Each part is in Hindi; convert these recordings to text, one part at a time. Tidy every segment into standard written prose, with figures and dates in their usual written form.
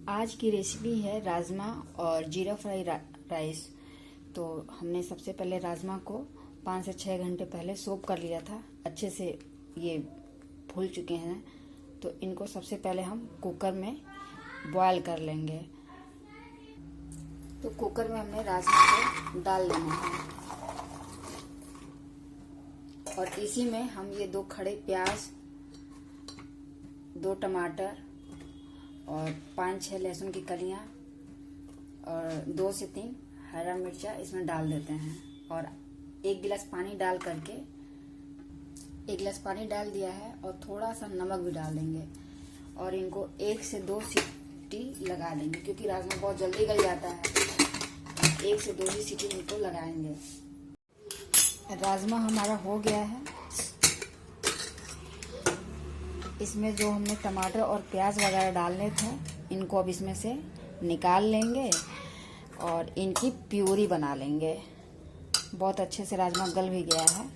आज की रेसिपी है राजमा और जीरा फ्राई राइस। तो हमने सबसे पहले राजमा को 5 से 6 घंटे पहले सोक कर लिया था। अच्छे से ये फूल चुके हैं। तो इनको सबसे पहले हम कुकर में बॉयल कर लेंगे। तो कुकर में हमने राजमा को डाल लेना है और इसी में हम ये 2 खड़े प्याज, 2 टमाटर और 5-6 लहसुन की कलियां और 2 से 3 हरा मिर्चा इसमें डाल देते हैं। और 1 गिलास पानी डाल करके 1 गिलास पानी डाल दिया है और थोड़ा सा नमक भी डाल देंगे और इनको 1 से 2 सीटी लगा देंगे, क्योंकि राजमा बहुत जल्दी गल जाता है। 1 से 2 ही सीटी इनको लगाएंगे। राजमा हमारा हो गया है। इसमें जो हमने टमाटर और प्याज वगैरह डालने थे, इनको अब इसमें से निकाल लेंगे और इनकी प्यूरी बना लेंगे। बहुत अच्छे से राजमा गल भी गया है।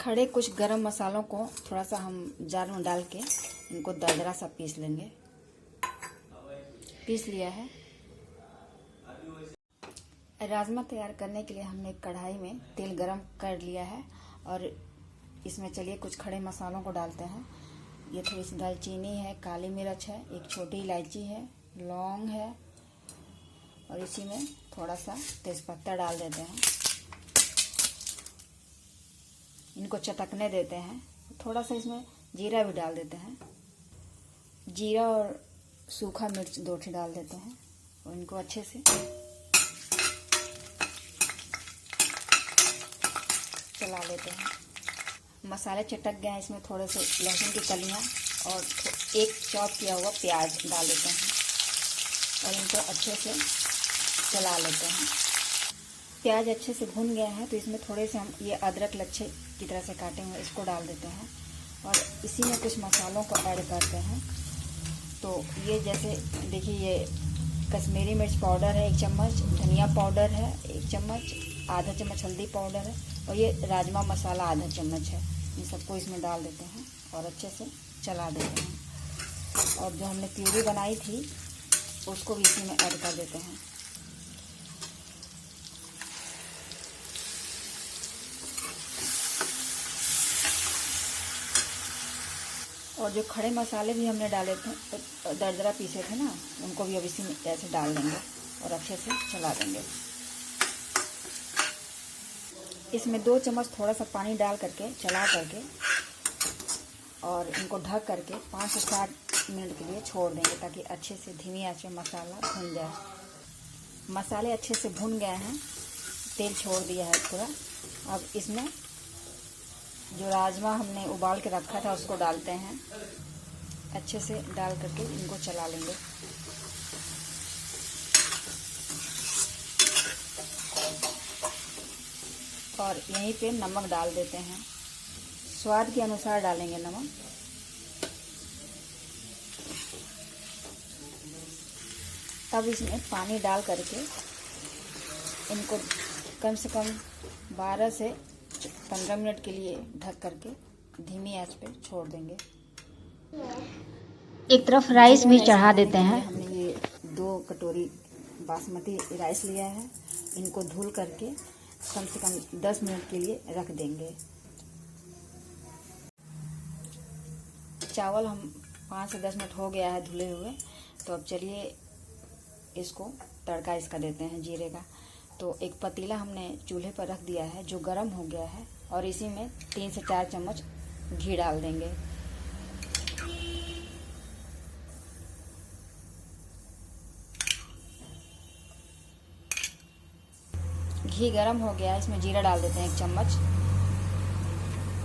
खड़े कुछ गरम मसालों को थोड़ा सा हम जार में डाल के इनको दरदरा सा पीस लेंगे। पीस लिया है। राजमा तैयार करने के लिए हमने कढ़ाई में तेल गरम कर लिया है और इसमें चलिए कुछ खड़े मसालों को डालते हैं। ये थोड़ी सी दालचीनी है, काली मिर्च है, 1 छोटी इलायची है, लौंग है और इसी में थोड़ा सा तेजपत्ता डाल देते हैं। इनको चटकने देते हैं। थोड़ा सा इसमें जीरा भी डाल देते हैं। जीरा और सूखा मिर्च 2 डाल देते हैं और इनको अच्छे से चला लेते हैं। मसाले चटक गए हैं। इसमें थोड़े से लहसुन की कलियां और 1 चॉप किया हुआ प्याज डाल देते हैं और इनको अच्छे से चला लेते हैं। प्याज अच्छे से भून गया है तो इसमें थोड़े से हम ये अदरक लच्छे की तरह से काटे हुए इसको डाल देते हैं और इसी में कुछ मसालों को ऐड करते हैं। तो ये जैसे देखिए, ये कश्मीरी मिर्च पाउडर है 1 चम्मच, धनिया पाउडर है 1 चम्मच, आधा चम्मच हल्दी पाउडर है और ये राजमा मसाला आधा चम्मच है। इन सबको इसमें डाल देते हैं और अच्छे से चला देते हैं। और जो हमने प्यूरी बनाई थी उसको भी इसी में ऐड कर देते हैं। और जो खड़े मसाले भी हमने डाले थे, दरदरा पीसे थे ना, उनको भी अब इसी में ऐसे डाल देंगे और अच्छे से चला देंगे। इसमें 2 चम्मच थोड़ा सा पानी डाल करके चला करके और इनको ढक करके 5 से 7 मिनट के लिए छोड़ देंगे, ताकि अच्छे से धीमी आंच में मसाला भुन जाए। मसाले अच्छे से भुन गए हैं, तेल छोड़ दिया है पूरा। अब इसमें जो राजमा हमने उबाल के रखा था उसको डालते हैं। अच्छे से डाल करके इनको चला लेंगे। और यहीं पे नमक डाल देते हैं। स्वाद के अनुसार डालेंगे नमक। अब इसमें पानी डाल करके इनको कम से कम 12 से 15 मिनट के लिए ढक करके धीमी आंच पे छोड़ देंगे। एक तरफ राइस भी चढ़ा देते हैं। हमने ये 2 कटोरी बासमती राइस लिया है। इनको धुल करके कम से कम 10 मिनट के लिए रख देंगे। चावल हम 5 से 10 मिनट हो गया है धुले हुए। तो अब चलिए इसको तड़का इसका देते हैं जीरे का। तो एक पतीला हमने चूल्हे पर रख दिया है जो गर्म हो गया है और इसी में 3 से 4 चम्मच घी डाल देंगे। घी गर्म हो गया है, इसमें जीरा डाल देते हैं 1 चम्मच।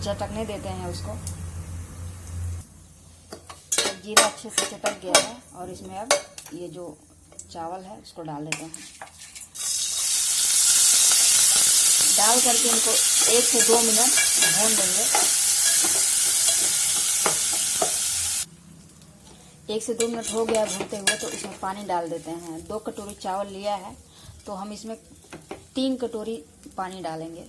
चटकने देते हैं उसको। जीरा अच्छे से चटक गया है और इसमें अब ये जो चावल है उसको डाल देते हैं। डाल करके इनको 1 से 2 मिनट भून देंगे। 1 से 2 मिनट हो गया भूनते हुए, तो इसमें पानी डाल देते हैं। 2 कटोरी चावल लिया है तो हम इसमें 3 कटोरी पानी डालेंगे।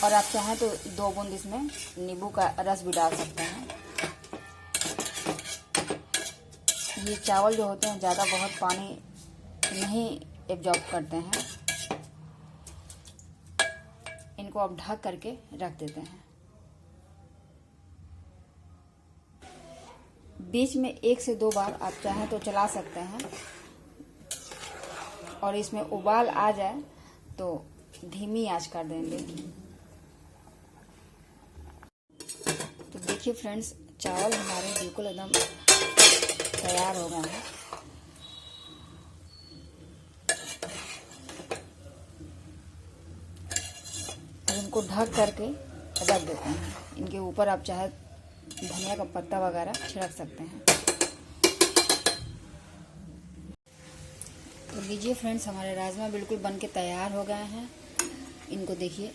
और आप चाहें तो 2 बूंद इसमें नींबू का रस भी डाल सकते हैं। ये चावल जो होते हैं ज़्यादा बहुत पानी नहीं एब्जॉर्ब करते हैं। इनको आप ढक करके रख देते हैं। बीच में 1 से 2 बार आप चाहें तो चला सकते हैं, और इसमें उबाल आ जाए तो धीमी आंच कर देंगे। तो देखिए फ्रेंड्स, चावल हमारे बिल्कुल एकदम तैयार हो गए हैं। अब इनको ढक करके रख देते हैं। इनके ऊपर आप चाहे धनिया का पत्ता वगैरह छिड़क सकते हैं। तो लीजिए फ्रेंड्स, हमारे राजमा बिल्कुल बन के तैयार हो गए हैं। इनको देखिए,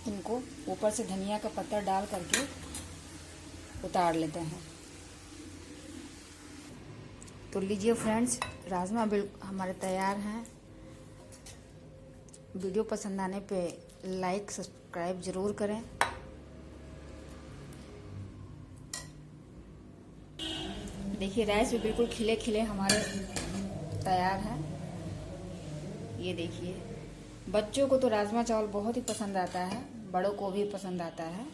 इनको ऊपर से धनिया का पत्ता डाल करके उतार लेते हैं। तो लीजिए फ्रेंड्स, राजमा बिल्कुल हमारे तैयार हैं। वीडियो पसंद आने पे लाइक सब्सक्राइब ज़रूर करें। देखिए राइस भी बिल्कुल खिले खिले हमारे तैयार हैं। ये देखिए, बच्चों को तो राजमा चावल बहुत ही पसंद आता है, बड़ों को भी पसंद आता है।